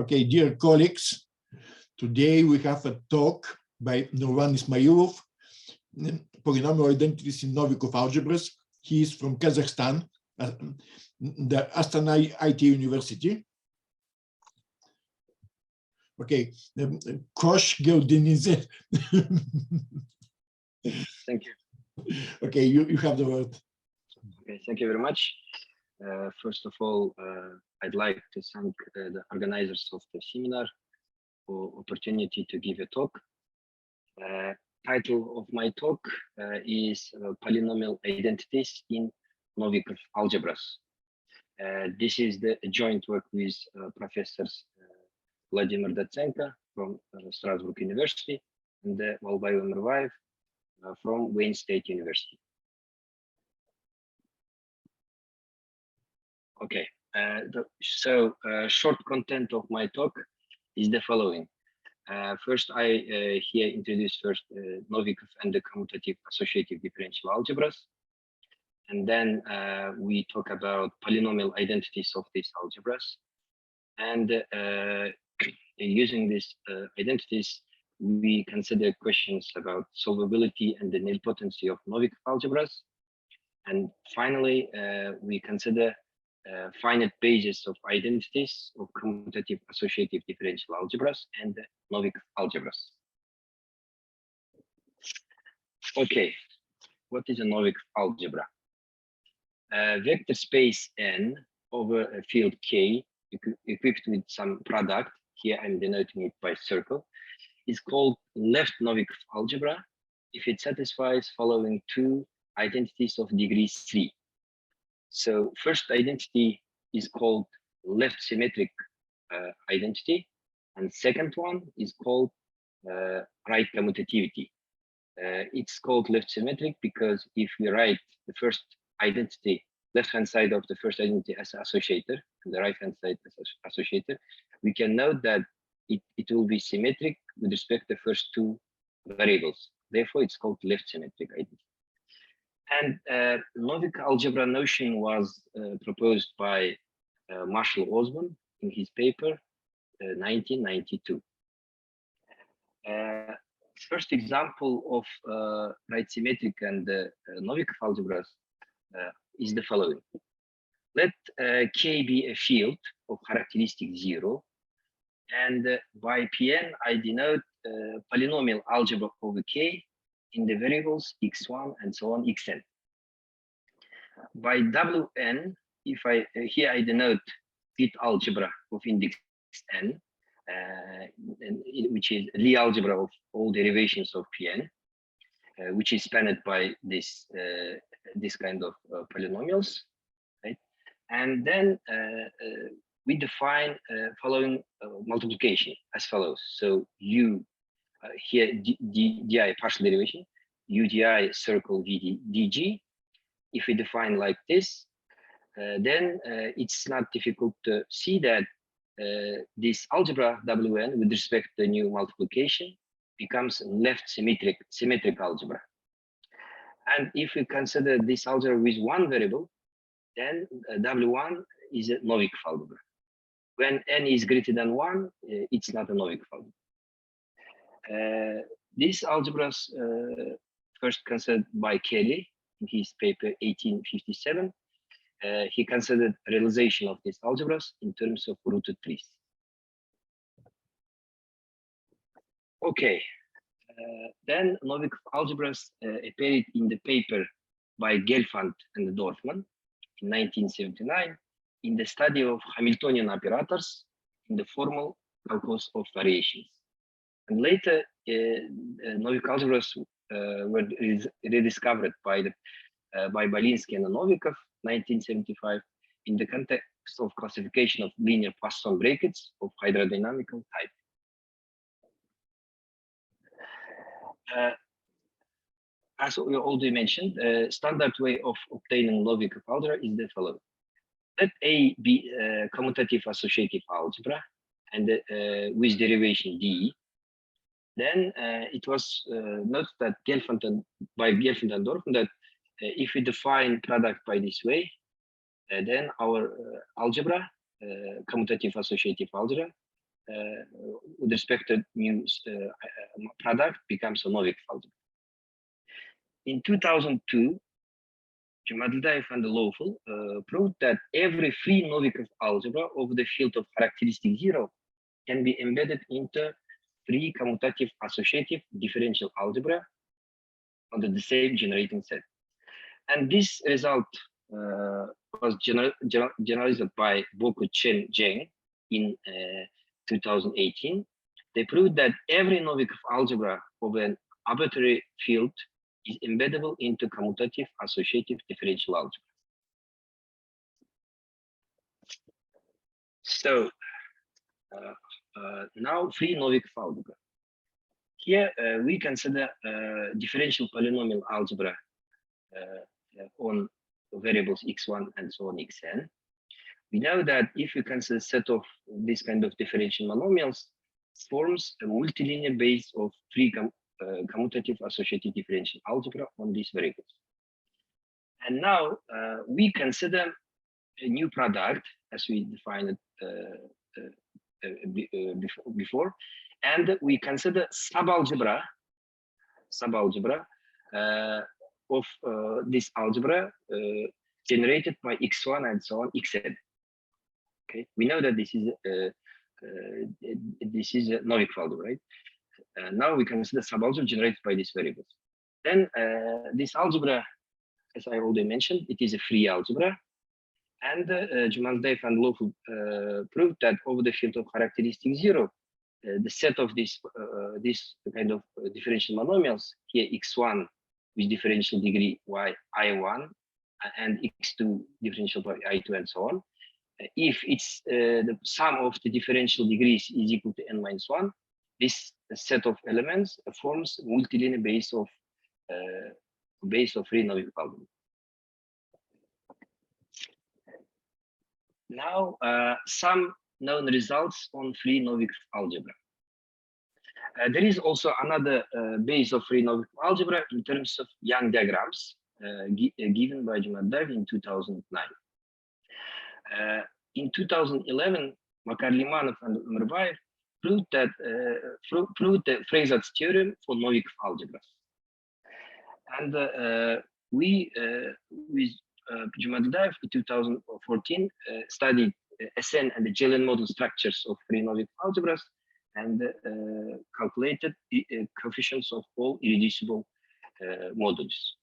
Okay, dear colleagues, today we have a talk by Nurlan Ismailov, Polynomial Identities in Novikov algebras. He is from Kazakhstan, the Astana IT University. Okay, Kosh Geldinize. Thank you. Okay, you have the word. Okay, thank you very much. First of all, I'd like to thank the organizers of the seminar for opportunity to give a talk. Title of my talk is Polynomial Identities in Novikov algebras. This is the joint work with professors Vladimir Dotsenko from Strasbourg University and Umirbaev from Wayne State University. Okay, short content of my talk is the following. First, I here introduce first Novikov and the commutative associative differential algebras. And then we talk about polynomial identities of these algebras. And using these identities, we consider questions about solvability and the nilpotency of Novikov algebras. And finally, we consider finite basis of identities of commutative associative differential algebras and Novikov algebras. Okay, what is a Novikov algebra? Vector space N over a field K equipped with some product, here I'm denoting it by circle, is called left Novikov algebra if it satisfies following two identities of degree 3. So first identity is called left symmetric identity, and second one is called right commutativity. It's called left symmetric because if we write the first identity, left-hand side of the first identity as associator, and the right-hand side as associator, we can note that it will be symmetric with respect to the first two variables. Therefore, it's called left symmetric identity. And Novikov algebra notion was proposed by Marshall Osborne in his paper 1992. First example of right symmetric and Novikov algebras is the following. Let K be a field of characteristic 0, and by Pn I denote polynomial algebra over K in the variables x1 and so on xn. By Wn, if I here I denote fit algebra of index n, which is Lie algebra of all derivations of Pn, which is spanned by this this kind of polynomials, right? And then we define following multiplication as follows. So u here di partial derivation, udi circle vd dg. If we define like this, then it's not difficult to see that this algebra Wn with respect to the new multiplication becomes left symmetric algebra. And if we consider this algebra with one variable, then W1 is a Novikov algebra. When n is greater than 1, it's not a Novikov algebra. These algebras first considered by Kelly in his paper 1857. He considered realization of these algebras in terms of rooted trees. Okay, then Novikov algebras appeared in the paper by Gelfand and Dorfman in 1979 in the study of Hamiltonian operators in the formal calculus of variations. And later, Novikov algebras were rediscovered by Balinsky and Novikov, 1975, in the context of classification of linear Poisson brackets of hydrodynamical type. As we already mentioned, standard way of obtaining Novikov algebra is the following. Let A be a commutative associative algebra and with derivation d. Then it was noted that by Gelfand and Dorfman that if we define product by this way, then our algebra, commutative associative algebra, with respect to new product becomes a Novikov algebra. In 2002, Jumadlidaev and Lawful proved that every free Novikov algebra of the field of characteristic zero can be embedded into free commutative associative differential algebra under the same generating set. And this result was generalized by Boku Chen Zheng in 2018. They proved that every Novikov algebra of an arbitrary field is embeddable into commutative associative differential algebra. So now free Novikov algebra. Here we consider differential polynomial algebra on variables x1 and so on xn. We know that if we consider a set of this kind of differential monomials, forms a multilinear base of free commutative associative differential algebra on these variables. And now we consider a new product as we defined it before, and we consider subalgebra of this algebra generated by x1 and so on xn. Okay, we know that this is a Novikov algebra, right? Now we consider subalgebra generated by these variables. Then this algebra, as I already mentioned, it is a free algebra, and Jumadlidaev and Lawful proved that over the field of characteristic zero, the set of this kind of differential monomials here x1 with differential degree y I1 and x2 differential by I2 and so on. If it's the sum of the differential degrees is equal to n-1, this set of elements forms multilinear base of free Novikov algebra. Now some known results on free Novikov algebra. There is also another base of free Novikov algebra in terms of Young diagrams given by Jumadlidaev in 2009. In 2011, Makarlimanov and Umirbaev proved the Freizat's theorem for Novikov algebras. And we, with Jumadlidaev in 2014, studied SN and the GLN model structures of free Novikov algebras and calculated the coefficients of all irreducible modules.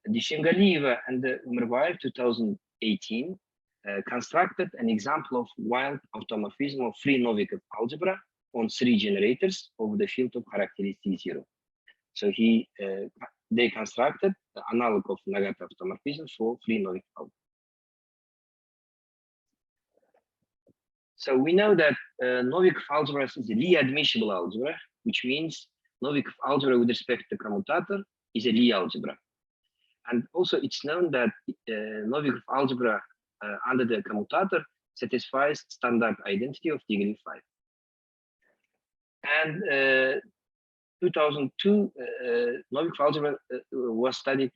Dishingalieva and Umirbaev 2018 constructed an example of wild automorphism of free Novikov algebra on 3 generators of the field of characteristic zero. So they constructed the analog of Nagata automorphism for free Novikov algebra. So we know that Novikov algebra is a Lie admissible algebra, which means Novikov algebra with respect to commutator is a Lie algebra. And also it's known that Novikov algebra under the commutator satisfies standard identity of degree 5. And 2002, Novikov algebra was studied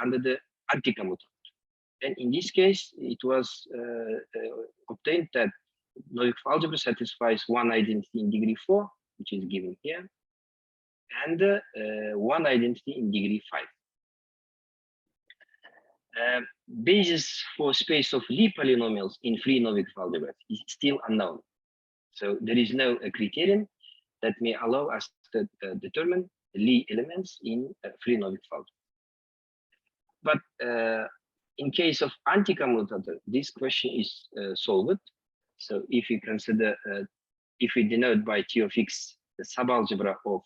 under the anti-commutator. And in this case, it was obtained that Novikov algebra satisfies one identity in degree 4, which is given here, and one identity in degree 5. Basis for space of Lie polynomials in free Novikov algebra is still unknown. So there is no criterion that may allow us to determine Lie elements in free Novikov algebra. But in case of anti-commutator, this question is solved. So if we consider, if we denote by T of x the subalgebra of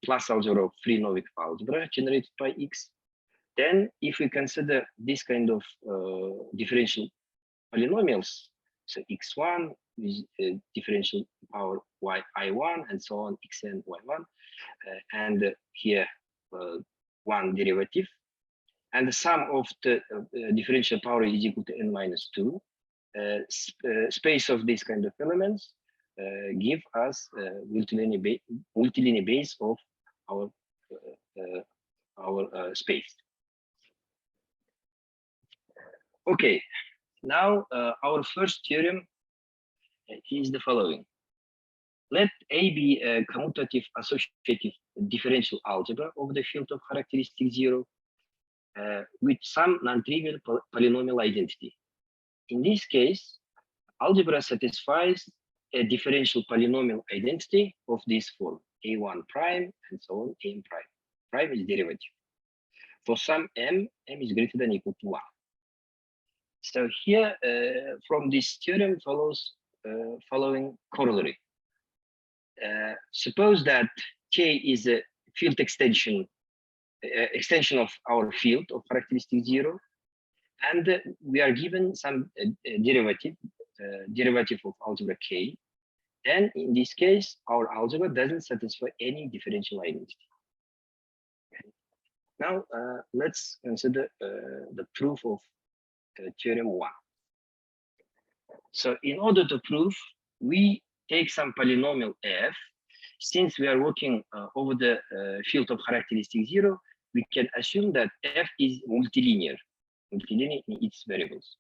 plus algebra of free Novikov algebra generated by x, then if we consider this kind of differential polynomials, so x1 with differential power y I1 and so on, xn y1, and here one derivative, and the sum of the differential power is equal to n-2, space of this kind of elements give us multilinear base of our space. Okay, now our first theorem is the following. Let A be a commutative associative differential algebra of the field of characteristic 0 with some non-trivial polynomial identity. In this case, algebra satisfies a differential polynomial identity of this form, A1 prime and so on, AM prime. Prime is derivative. For some M is greater than or equal to 1. So here, from this theorem follows following corollary. Suppose that K is a field extension of our field of characteristic 0, and we are given some derivative of algebra K. Then in this case, our algebra doesn't satisfy any differential identity. Okay. Now let's consider the proof of theorem 1. So in order to prove, we take some polynomial f. Since we are working over the field of characteristic 0, we can assume that f is multilinear in its variables,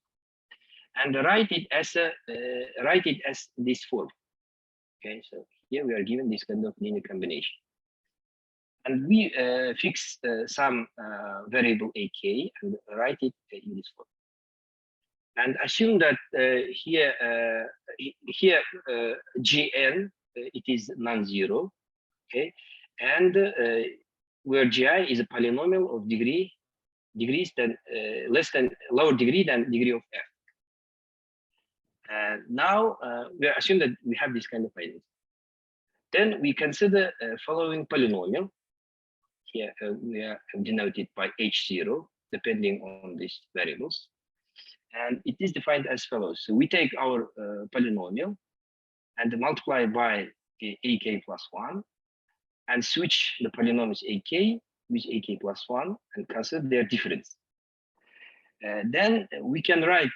and write it as this form. Okay, so here we are given this kind of linear combination, and we fix some variable ak and write it in this form, and assume that here gn it is non-zero, okay, and where gi is a polynomial of degrees than lower degree than degree of f. And now we assume that we have this kind of identity. Then we consider following polynomial. Here we are denoted by h0 depending on these variables, and it is defined as follows. So we take our polynomial and multiply by ak plus 1, and switch the polynomials ak with ak plus 1 and consider their difference. Then we can write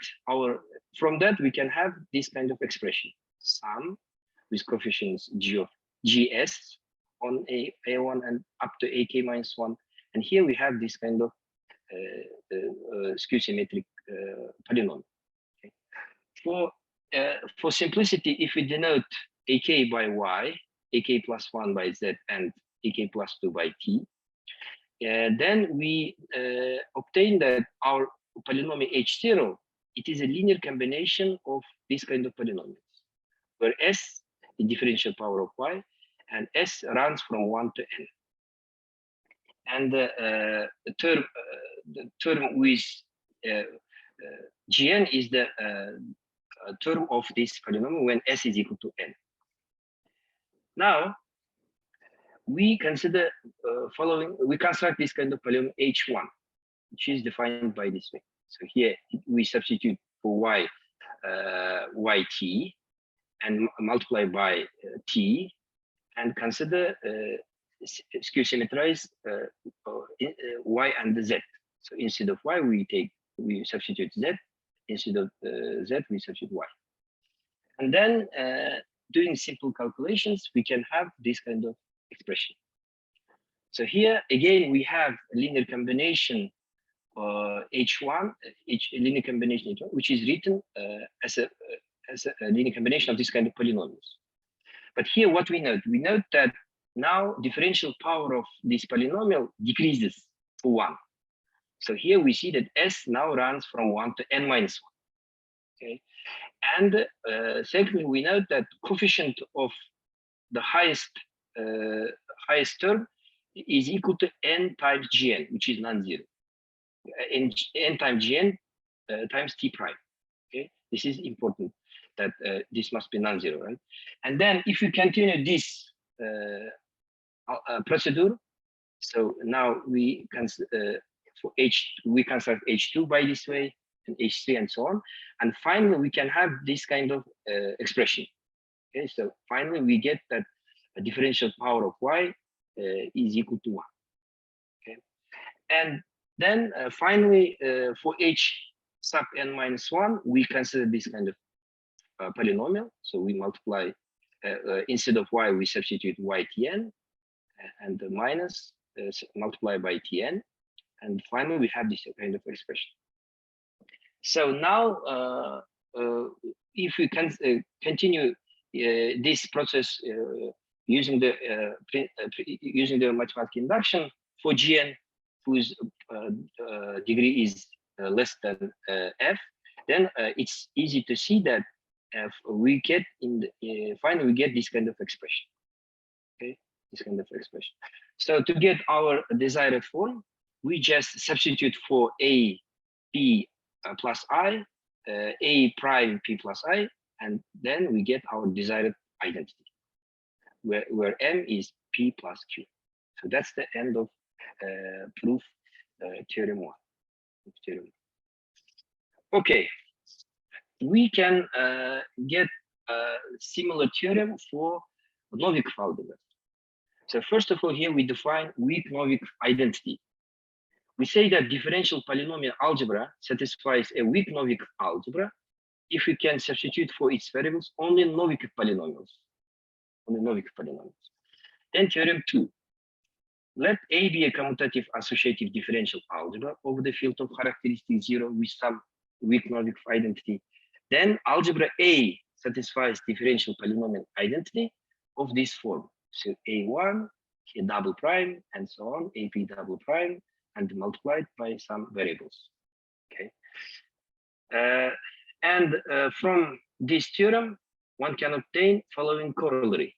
from that we can have this kind of expression, sum with coefficients g of gs on a1 and up to ak minus 1. And here we have this kind of skew symmetric polynomial. Okay. For simplicity, if we denote ak by y, ak plus 1 by z, and ak plus 2 by t, then we obtain that our polynomial h0, it is a linear combination of this kind of polynomials, where s is differential power of y, and s runs from 1 to n. And the term with gn is the term of this polynomial when s is equal to n. Now we consider we construct this kind of polynomial h1, which is defined by this way. So here we substitute for y yt and multiply by t, and consider skew symmetrize y and the z. So instead of y we substitute z, instead of z we substitute y, and then doing simple calculations we can have this kind of expression. So here again we have a linear combination h1, linear combination h1, which is written as a linear combination of this kind of polynomials. But here what we note that now differential power of this polynomial decreases to 1. So here we see that s now runs from 1 to n minus 1. Okay, and secondly we note that coefficient of the highest term is equal to n times gn, which is non-zero. N times gn times t prime. Okay, this is important, that this must be non-zero, right? And then if you continue this procedure, so now we for we construct h2 by this way, and h3 and so on, and finally we can have this kind of expression. Okay, so finally we get that a differential power of y is equal to 1. Okay, and then finally for h sub n minus 1 we consider this kind of polynomial. So we multiply instead of y we substitute ytn and the minus multiply by tn, and finally we have this kind of expression. So now if we can continue this process using the mathematical induction for Gn, whose degree is less than f, then it's easy to see that we get finally we get this kind of expression. Okay, this kind of expression. So to get our desired form, we just substitute for a p plus I, a prime p plus I, and then we get our desired identity, where m is p plus q. So that's the end of proof theorem 1. Okay, we can get a similar theorem for Novikov algebra. So first of all, here we define weak Novikov identity. We say that differential polynomial algebra satisfies a weak Novikov algebra if we can substitute for its variables only Novikov polynomials. Then theorem 2. Let A be a commutative associative differential algebra over the field of characteristic 0 with some weak Novikov identity. Then algebra A satisfies differential polynomial identity of this form. So A1, A double prime, and so on, AP double prime, and multiplied by some variables. Okay. From this theorem, one can obtain following corollary.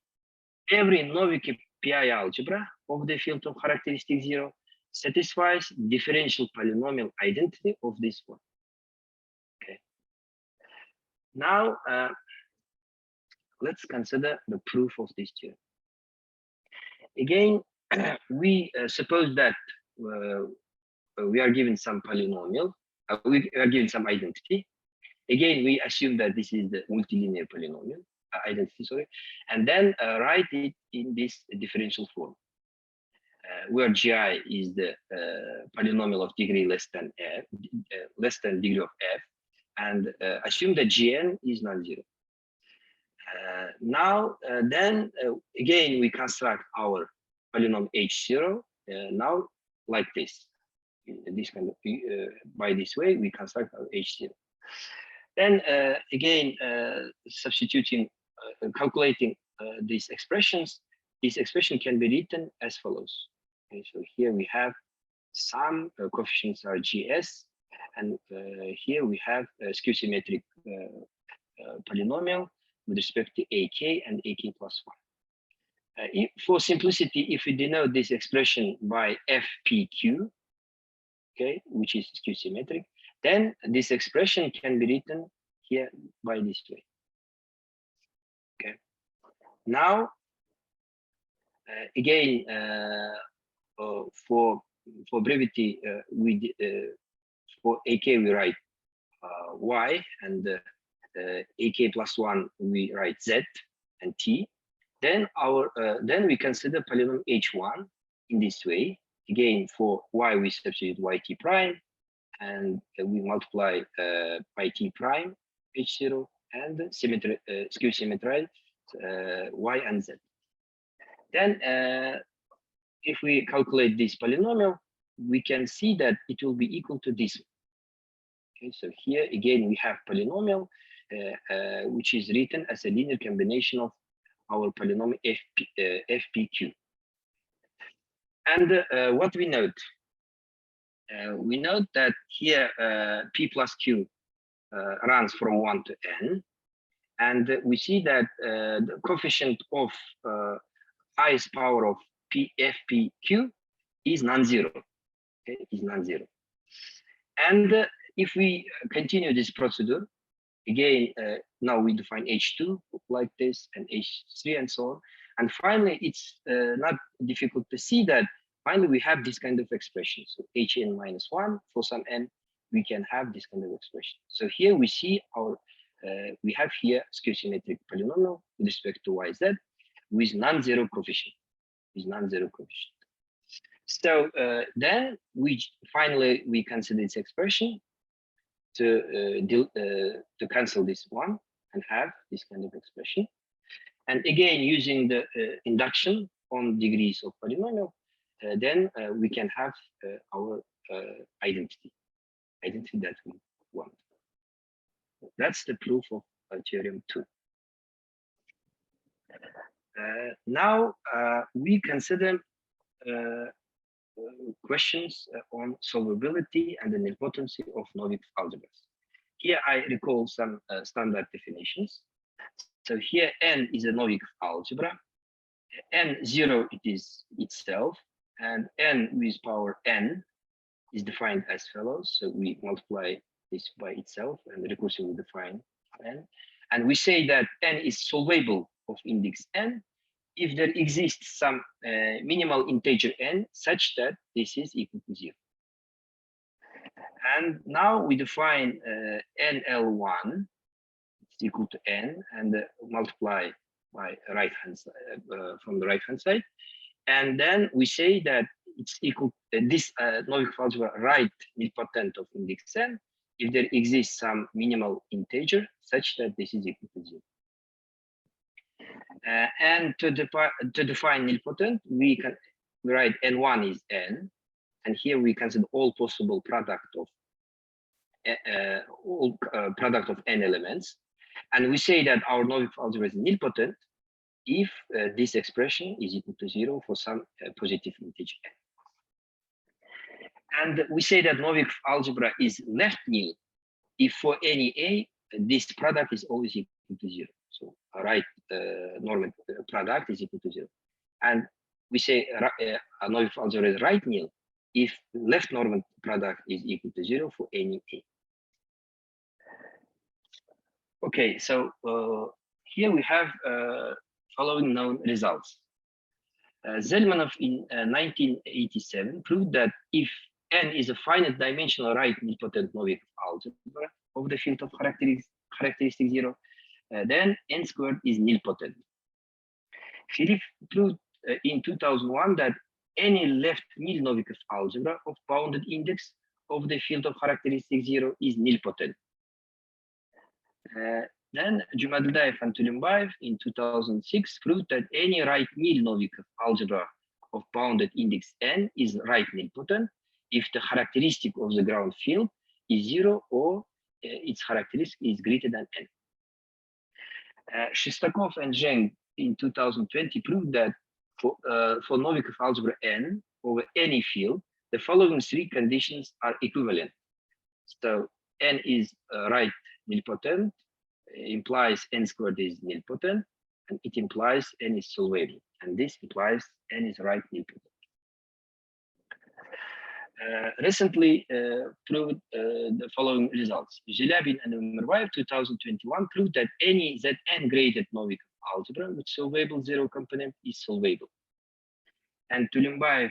Every Novikov PI algebra of the field of characteristic 0 satisfies differential polynomial identity of this form. Okay. Now, let's consider the proof of this theorem. Again, we suppose that we are given some polynomial, we are given some identity. Again, we assume that this is the multilinear polynomial identity, sorry, and then write it in this differential form, where gi is the polynomial of degree less than f, less than degree of f, and assume that gn is non-zero. Now, then again, we construct our polynomial h0 now like this. This kind of by this way, we construct our h0. Then again, substituting, calculating these expressions, this expression can be written as follows. Okay, so here we have some coefficients are gs, and here we have a skew symmetric polynomial with respect to ak and ak plus 1. For simplicity, if we denote this expression by fpq, okay, which is skew symmetric, then this expression can be written here by this way. Okay. Now, again, for brevity, for AK we write y, and AK plus 1 we write z and t. Then then we consider polynomial h1 in this way. Again, for y we substitute yt prime, and we multiply by t prime h0 and skew symmetrize y and z. Then if we calculate this polynomial, we can see that it will be equal to this one. Okay, so here again we have polynomial which is written as a linear combination of our polynomial fpq. And what we note? We note that here p plus q runs from 1 to n, and we see that the coefficient of highest power of fpq is non-zero. Okay, is non-zero. And if we continue this procedure, again, now we define h2 like this, and h3 and so on. And finally, it's not difficult to see that finally we have this kind of expression. So hn minus 1 for some n, we can have this kind of expression. So here we see our, we have here skew symmetric polynomial with respect to yz with non-zero coefficient. So then we finally we consider this expression to cancel this one and have this kind of expression. And again, using the induction on degrees of polynomial, then we can have our identity that we want. That's the proof of theorem 2. Now we consider questions on solvability and the nilpotency of Novikov algebras. Here I recall some standard definitions. So here N is a Novikov algebra. N0 it is itself, and N with power N is defined as follows. So we multiply this by itself and recursively define N. And we say that N is solvable of index N if there exists some minimal integer N such that this is equal to 0. And now we define NL1 is equal to N and multiply by right hand side from the right hand side, and then we say that it's equal this Novikov algebra right nilpotent of index N if there exists some minimal integer such that this is equal to 0. And to define nilpotent, we can write N1 is N, and here we consider all possible product of N elements, and we say that our Novikov algebra is nilpotent if this expression is equal to 0 for some positive integer N. And we say that Novikov algebra is left nil if for any A this product is always equal to 0. So a right normal product is equal to 0. And we say a Novikov algebra is right nil if left normal product is equal to 0 for any A. Okay, so here we have following known results. Zelmanov in 1987 proved that if N is a finite dimensional right nilpotent Novikov algebra of the field of characteristic 0, then N squared is nilpotent. Philippe proved in 2001 that any left nil Novikov algebra of bounded index of the field of characteristic 0 is nilpotent. Then Jumadildaev and Suleyman in 2006 proved that any right nil Novikov algebra of bounded index N is right nilpotent if the characteristic of the ground field is 0 or its characteristic is greater than N. Shestakov and Zheng in 2020 proved that for Novikov algebra N over any field, the following three conditions are equivalent. So N is right nilpotent, implies N squared is nilpotent, and it implies N is solvable, and this implies N is right nilpotent. Recently proved the following results. Zhelябin and Umirbaev 2021 proved that any Zn graded Novikov algebra with solvable zero component is solvable. And Suleyman,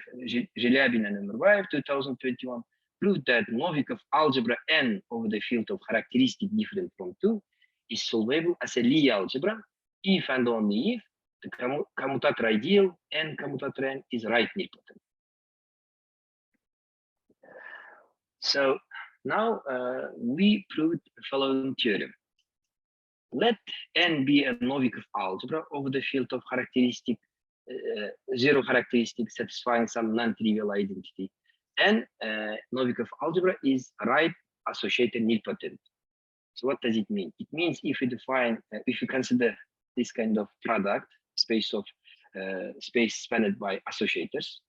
Zhelябin and Umirbaev 2021 proved that Novikov algebra N over the field of characteristic different from 2 is solvable as a Lie algebra if and only if the commutator ideal N commutator N is right nilpotent. So now we proved the following theorem. Let N be a Novikov algebra over the field of characteristic zero characteristic satisfying some non-trivial identity. Then Novikov algebra is right associated nilpotent. So what does it mean? It means if we define, if we consider this kind of product, space of space spanned by associators,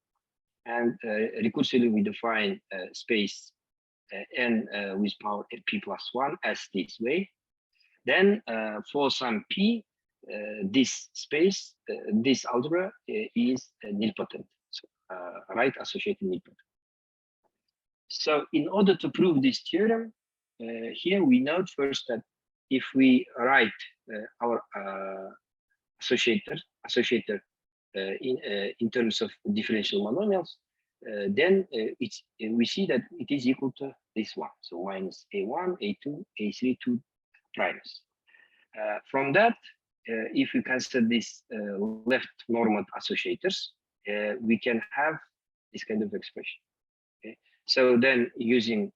and recursively we define space N with power p plus 1 as this way, then for some p, this space, this algebra is nilpotent, so right associated nilpotent. So in order to prove this theorem, here we note first that if we write our associator in terms of differential monomials, then we see that it is equal to this one, so minus a1, a2, a3, 2 primes. From that, if we consider this left normed associators, we can have this kind of expression. Okay? So then using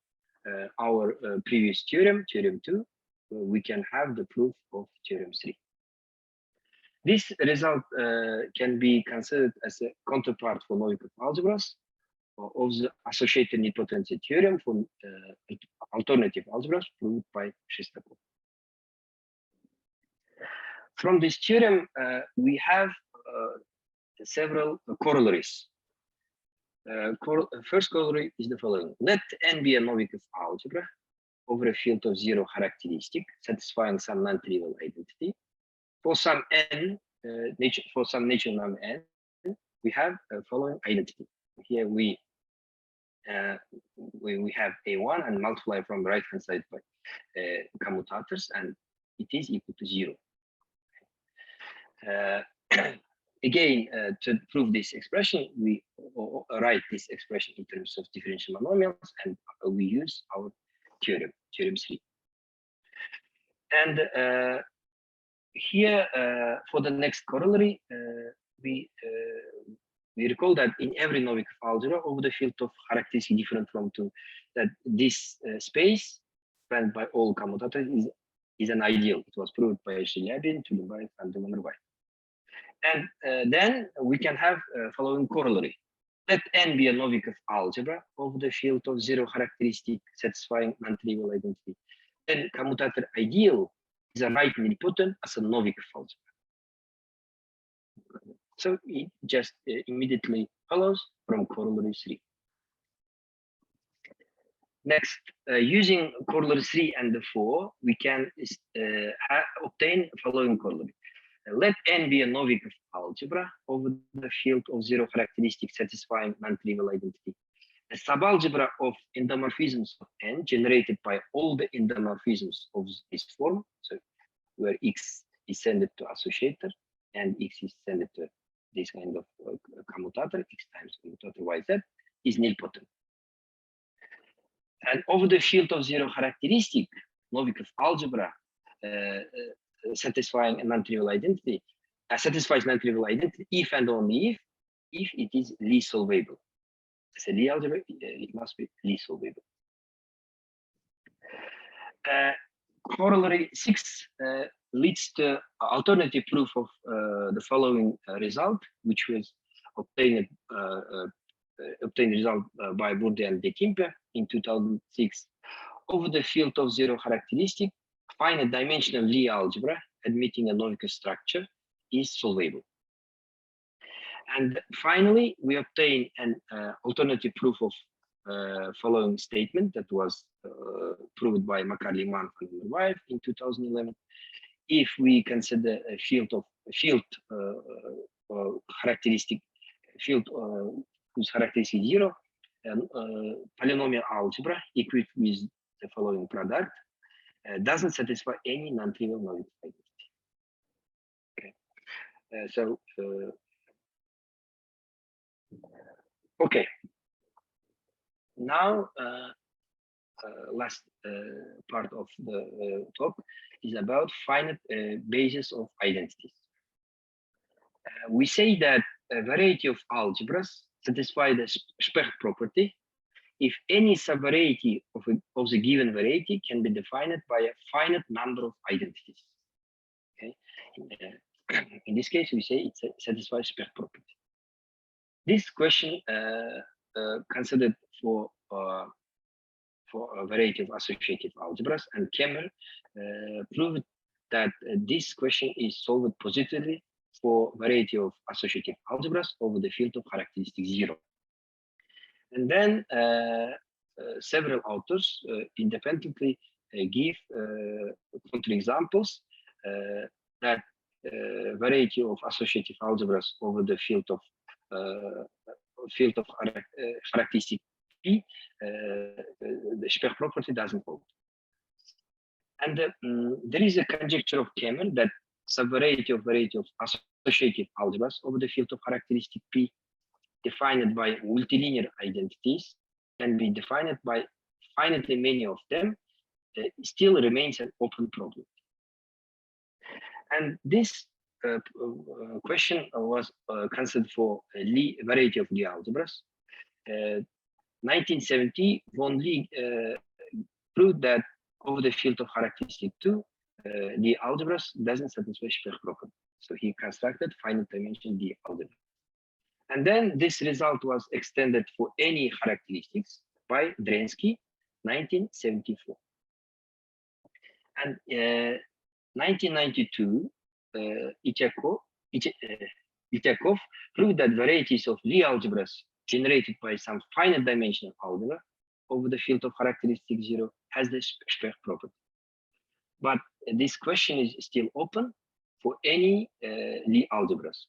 our previous theorem, theorem 2, we can have the proof of theorem 3. This result can be considered as a counterpart for Novikov algebras of the associated nilpotency theorem for alternative algebras proved by Shestakov. From this theorem, we have several corollaries. First corollary is the following. Let n be a Novikov algebra over a field of zero characteristic satisfying some non-trivial identity. For some n, for some natural number n, we have a following identity. Here we have a1 and multiply from the right hand side by commutators, and it is equal to 0. Again, to prove this expression, we write this expression in terms of differential monomials, and we use our theorem, theorem 3. And here, for the next corollary, we recall that in every Novikov algebra over the field of characteristic different from 2, that this space spanned by all commutators is an ideal. It was proved by Suleyman, Umirbaev, and Demirel. And then we can have following corollary. Let n be a Novikov algebra over the field of zero characteristic satisfying non-trivial identity. Then commutator ideal is a right nilpotent as a Novikov algebra. So it just immediately follows from corollary 3. Next, using corollary 3 and the 4, we can obtain following corollary. Let n be a Novikov algebra over the field of zero characteristic satisfying non-trivial identity. A subalgebra of endomorphisms of n generated by all the endomorphisms of this form, so where x is sent to associator and x is sent to this kind of commutator, x times commutator yz, is nilpotent. And over the field of zero characteristic, Novikov algebra satisfying a non-trivial identity, satisfies non-trivial identity if and only if it is Lie-solvable. As a Lie algebra, it must be Lie-solvable. Corollary 6 leads to alternative proof of the following result, which was obtained result by Burde and De Kimpe in 2006. Over the field of zero characteristic, finite dimensional Lie algebra admitting a Novikov structure is solvable. And finally, we obtain an alternative proof of following statement that was proved by Makar-Liman and Umirbaev in 2011. If we consider a field characteristic field whose characteristic is 0, polynomial algebra equipped with the following product doesn't satisfy any non-trivial Novikov identity. Okay, okay. Now, last part of the talk is about finite basis of identities. We say that a variety of algebras satisfy the Specht property if any subvariety of the given variety can be defined by a finite number of identities. Okay, in this case, we say it satisfies Specht property. This question considered for a variety of associative algebras, and Kemmer proved that this question is solved positively for variety of associative algebras over the field of characteristic 0. And then several authors independently give counterexamples that variety of associative algebras over the field of characteristic P, the Specht property doesn't hold. And there is a conjecture of Kemmer that variety of associative algebras over the field of characteristic P defined by multilinear identities can be defined by finitely many of them, still remains an open problem. And this question was considered for a variety of Lie algebras. 1970, von Lie proved that over the field of characteristic 2, Lie algebras doesn't satisfy Specht property. So he constructed finite dimension Lie algebra. And then this result was extended for any characteristics by Drensky, 1974. And 1992, Ityakov proved that varieties of Lie algebras generated by some finite dimensional algebra over the field of characteristic 0 has the Specht property. But this question is still open for any Lie algebras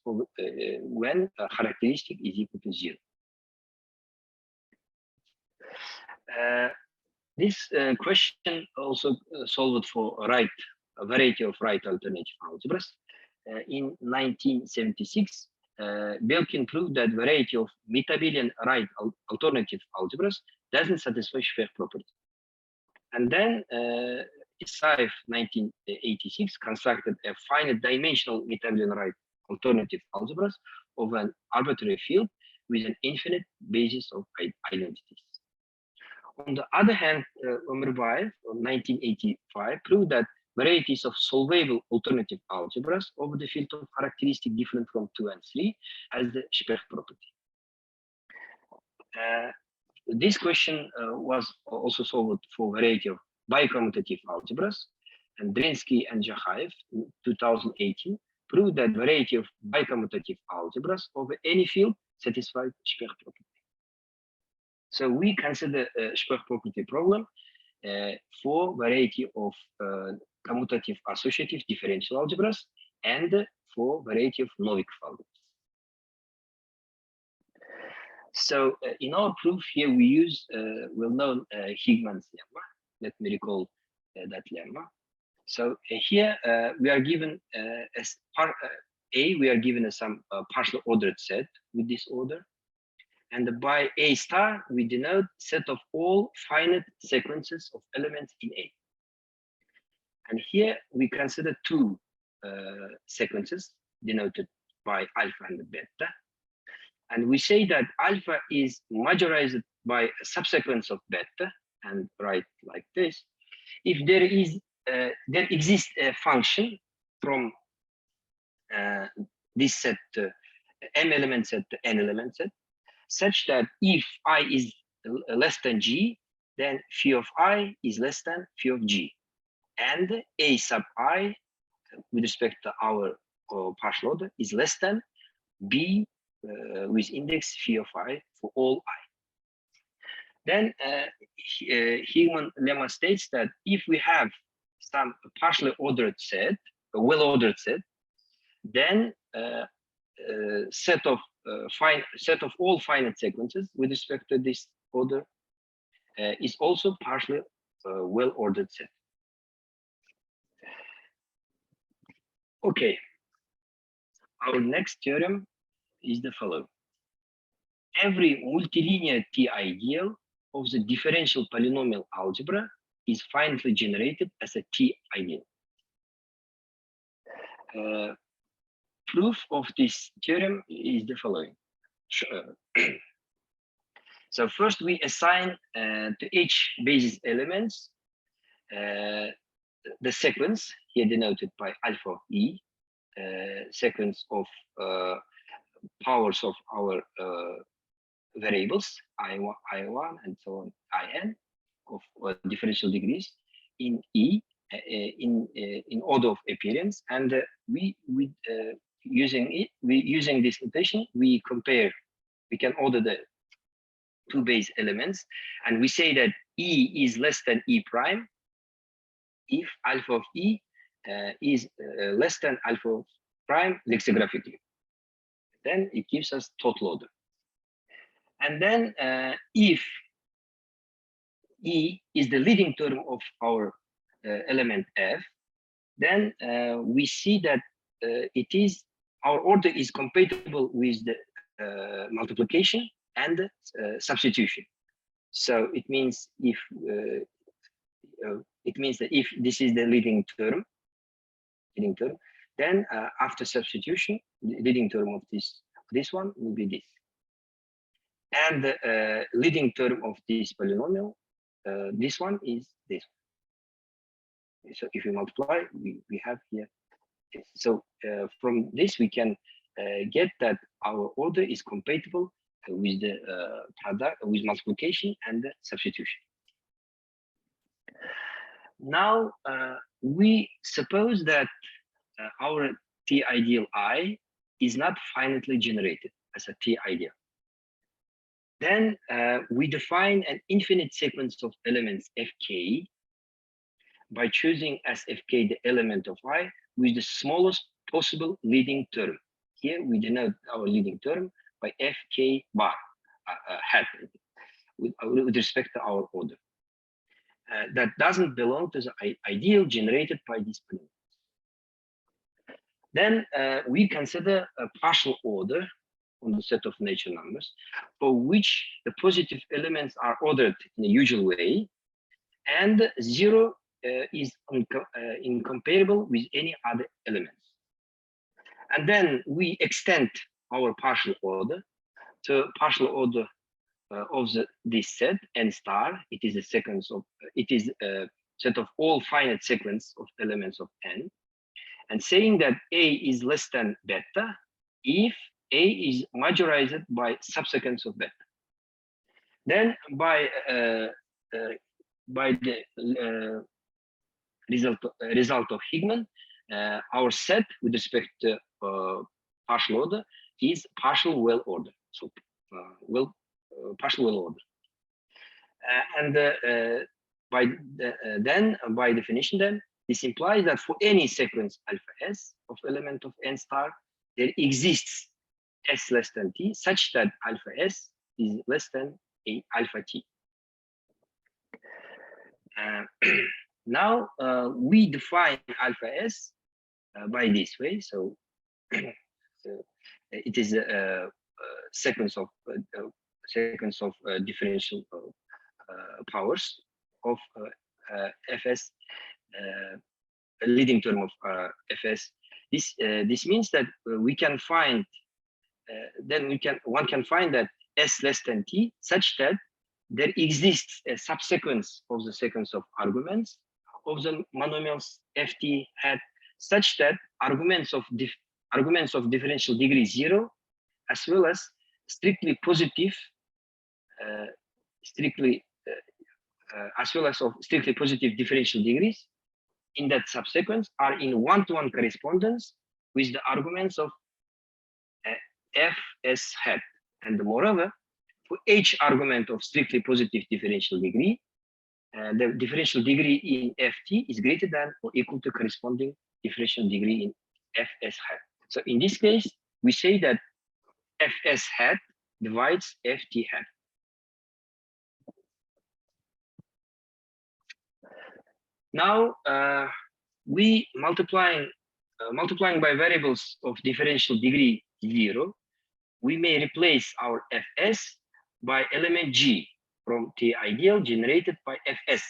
when a characteristic is equal to 0. This question also solved for a variety of right alternative algebras. In 1976, Belkin proved that variety of metabelian right alternative algebras doesn't satisfy Specht property. And then Isaev 1986 constructed a finite dimensional metabelian right alternative algebras of an arbitrary field with an infinite basis of identities. On the other hand, Umirbaev in 1985 proved that varieties of solvable alternative algebras over the field of characteristic different from 2 and 3 has the Specht property. This question was also solved for a variety of bicommutative algebras, and Drinsky and Jakhaev in 2018 proved that variety of bicommutative algebras over any field satisfied Specht property. So we consider a Specht property problem for variety of commutative associative differential algebras and for variety of Novikov algebras. So in our proof here we use well-known Higman's lemma. Let me recall that lemma. So here we are given as part A, we are given some partially ordered set with this order. And by A star, we denote set of all finite sequences of elements in A. And here we consider two sequences denoted by alpha and beta. And we say that alpha is majorized by a subsequence of beta, and write like this. If there exists a function from this set, m element set to n element set, such that if I is less than g, then phi of I is less than phi of g, and a sub I with respect to our partial order is less than b with index phi of I for all I. Then Higman lemma states that if we have some partially ordered set, a well-ordered set, then set of all finite sequences with respect to this order is also partially well-ordered set. Okay, our next theorem is the following. Every multilinear T ideal of the differential polynomial algebra is finitely generated as a T ideal. Proof of this theorem is the following. So first we assign to each basis elements the sequence, here denoted by alpha of E, sequence of powers of our variables, I1, and so on, In, of differential degrees in E, in order of appearance, and using this notation, we can order the two base elements, and we say that E is less than E prime if alpha of E is less than alpha of prime lexicographically. Then it gives us total order. And then if E is the leading term of our element F, then we see that our order is compatible with the multiplication and substitution. So it means that if this is the leading term, then after substitution, the leading term of this one will be this. And the leading term of this polynomial, this one is this one. So if we multiply, we have here this. So from this, we can get that our order is compatible with the product, with multiplication and the substitution. Now we suppose that our T ideal I is not finitely generated as a T ideal. Then we define an infinite sequence of elements Fk by choosing as Fk the element of I with the smallest possible leading term. Here we denote our leading term by Fk bar hat with respect to our order. That doesn't belong to the ideal generated by this polynomial. Then we consider a partial order on the set of natural numbers for which the positive elements are ordered in the usual way, and 0 is incomparable with any other elements. And then we extend our partial order to partial order of this set n star. It is a sequence of it is a set of all finite sequence of elements of n, and saying that A is less than beta if A is majorized by subsequence of beta. Then by the result of Higman, our set with respect to partial order is partial well order. So partial well order. And by definition, then this implies that for any sequence alpha s of element of n star, there exists s less than t such that alpha s is less than a alpha t. Now we define alpha s by this way. So it is a sequence of differential powers of fs, a leading term of fs. This means that we can find one can find that s less than t such that there exists a subsequence of the sequence of arguments of the monomials ft hat such that arguments of differential degree 0 as well as strictly positive differential degrees in that subsequence are in one-to-one correspondence with the arguments of fs hat. And moreover, for each argument of strictly positive differential degree, the differential degree in ft is greater than or equal to corresponding differential degree in fs hat. So in this case, we say that fs hat divides ft hat. Now we multiplying by variables of differential degree 0, we may replace our fs by element g from T ideal generated by fs,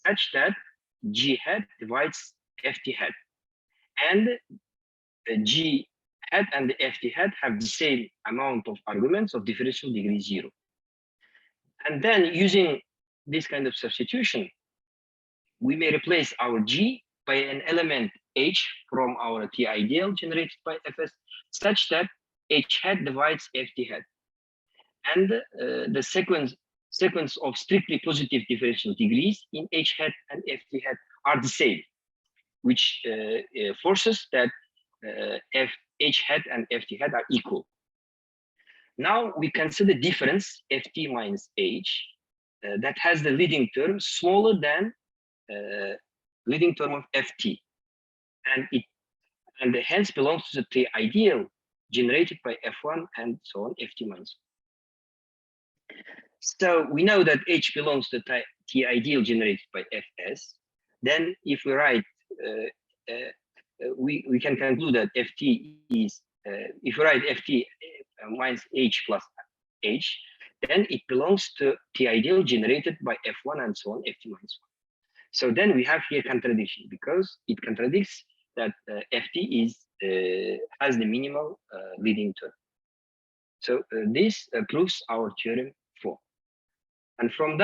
such that g hat divides ft hat, and g hat and the ft hat have the same amount of arguments of differential degree 0. And then using this kind of substitution, we may replace our g by an element h from our T ideal generated by fs, such that h hat divides ft hat, and the sequence of strictly positive differential degrees in h hat and ft hat are the same, which forces that h hat and ft hat are equal. Now we consider difference ft minus h that has the leading term smaller than leading term of ft, and hence belongs to the T ideal generated by f1 and so on ft minus 1. So we know that h belongs to the T ideal generated by fs. Then if we write, we can conclude that ft is, if we write ft minus h plus h, then it belongs to T ideal generated by f1 and so on ft minus 1. So then we have here contradiction, because it contradicts that ft has the minimal leading term. So this proves our theorem 4. And from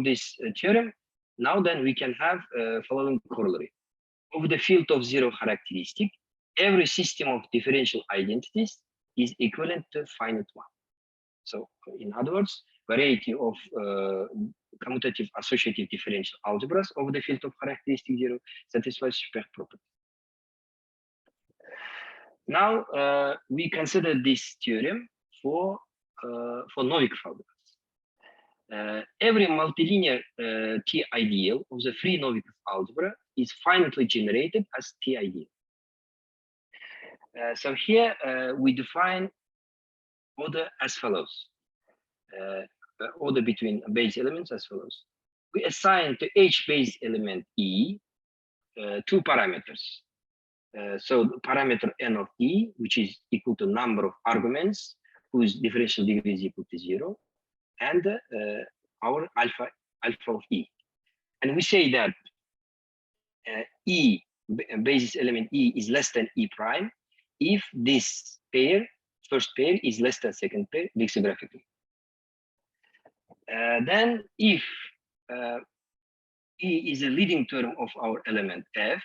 this theorem, now then we can have following corollary. Over the field of 0 characteristic, every system of differential identities is equivalent to finite one. So in other words, variety of commutative associative differential algebras over the field of characteristic 0 satisfies super property. Now we consider this theorem for Novikov algebras. Every multilinear T ideal of the free Novikov algebra is finitely generated as T ideal. So here we define order as follows. Order between base elements as follows. We assign to each base element E two parameters. So the parameter n of E, which is equal to number of arguments whose differential degree is equal to 0, and our alpha of E. And we say that E, basis element E, is less than E prime if this pair, first pair, is less than second pair lexicographically. Then if E is a leading term of our element F,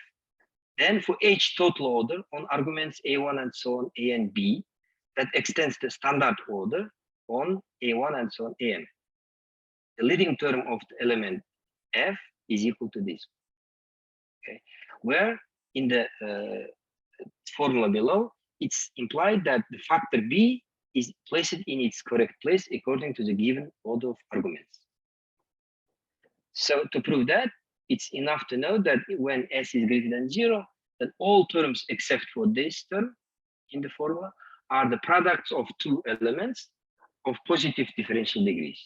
then for each total order on arguments A1 and so on, A and B, that extends the standard order on A1 and so on, AN. The leading term of the element F is equal to this. Okay, where in the formula below, it's implied that the factor B is placed in its correct place according to the given order of arguments. So to prove that, it's enough to know that when S is greater than 0, then all terms except for this term in the formula are the products of two elements of positive differential degrees.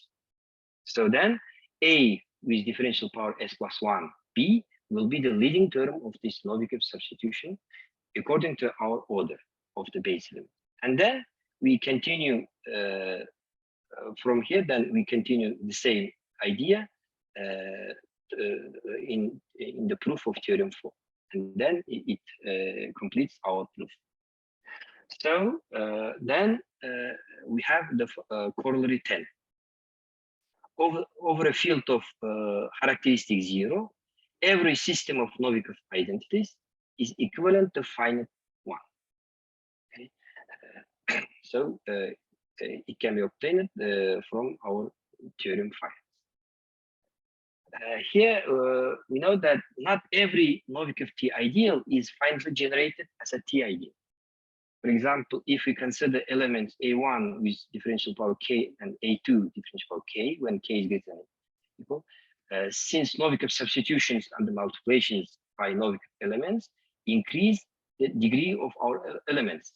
So then A with differential power S plus 1, B will be the leading term of this Novikov substitution according to our order of the base element. And then we continue from here, then we continue the same idea in the proof of theorem 4. And then it completes our proof. So then we have the corollary 10. Over a field of characteristic 0, every system of Novikov identities is equivalent to finite 1. Okay? So it can be obtained from our theorem 5. Here we know that not every Novikov T ideal is finitely generated as a T ideal. For example, if we consider elements A1 with differential power k and A2 differential power k when k is greater than or equal, since Novikov substitutions and the multiplications by Novikov elements increase the degree of our elements,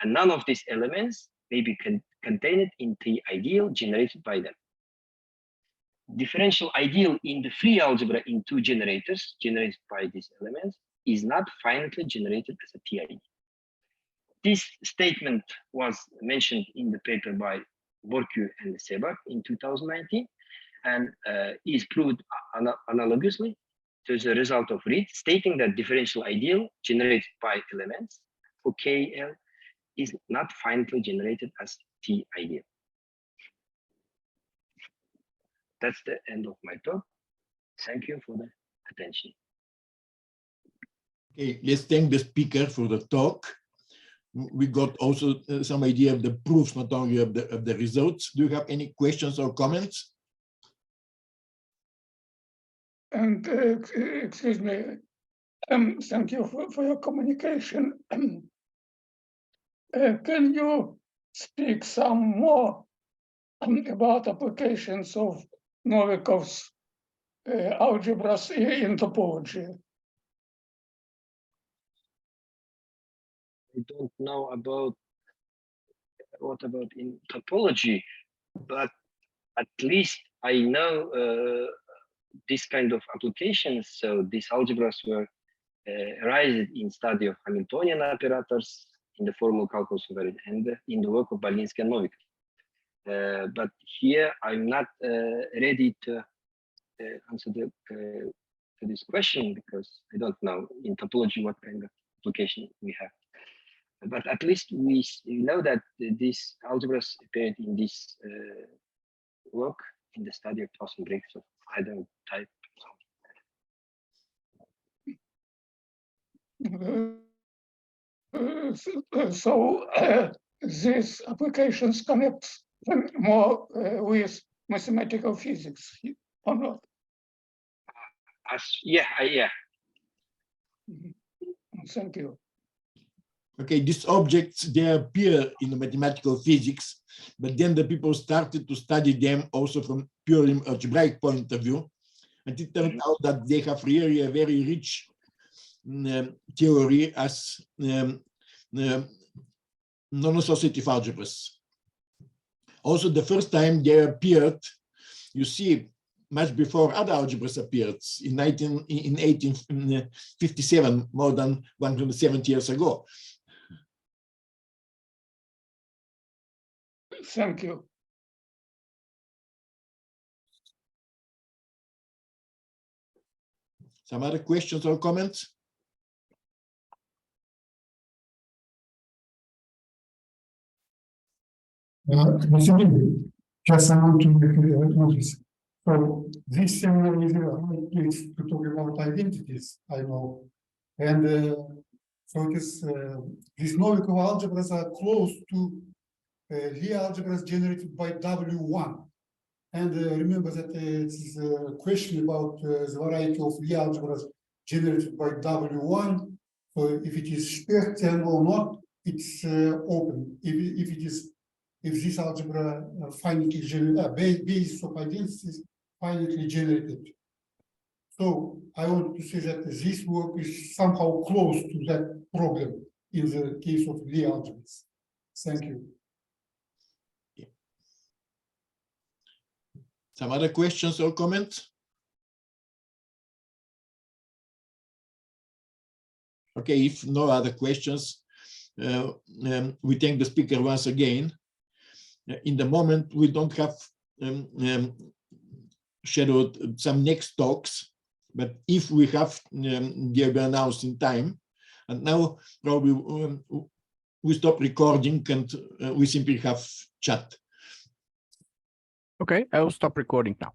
and none of these elements may be contained in T ideal generated by them. Differential ideal in the free algebra in two generators generated by these elements is not finitely generated as a T ideal. This statement was mentioned in the paper by Borku and Sebak in 2019 and is proved analogously to the result of Reed, stating that differential ideal generated by elements for KL is not finitely generated as T ideal. That's the end of my talk. Thank you for the attention. Okay, let's thank the speaker for the talk. We got also some idea of the proofs, not only of the results. Do you have any questions or comments? And excuse me, thank you for your communication. Can you speak some more about applications of Novikov's algebras in topology? I don't know about what about in topology, but at least I know this kind of applications. So these algebras were raised in study of Hamiltonian operators in the formal calculus of variety and in the work of Balinsky and Novikov. But here I'm not ready to answer to this question because I don't know in topology what kind of application we have. But at least we know that these algebras appeared in this work in the study of Poisson breaks of hidden type. So these applications connect more with mathematical physics, or not? Yeah. Thank you. Okay, these objects, they appear in the mathematical physics, but then the people started to study them also from purely algebraic point of view. And it turned out that they have really a very rich theory as non-associative algebras. Also, the first time they appeared, you see, much before other algebras appeared in 1857, more than 170 years ago. Thank you. Some other questions or comments? Just I want to make a notice. So this seminar is a right place to talk about identities, I know. And so it is, these Novikov algebras are close to Lie algebras generated by W1. And remember that it is a question about the variety of Lie algebras generated by W1. So if it is Spechten or not, it's open. If this algebra finitely generated, basis of identities finitely generated. So I want to say that this work is somehow close to that problem in the case of Lie algebras. Thank you. Some other questions or comments? Okay, if no other questions, we thank the speaker once again. In the moment, we don't have scheduled some next talks, but if we have, they'll be announced in time. And now probably we stop recording and we simply have chat. Okay, I will stop recording now.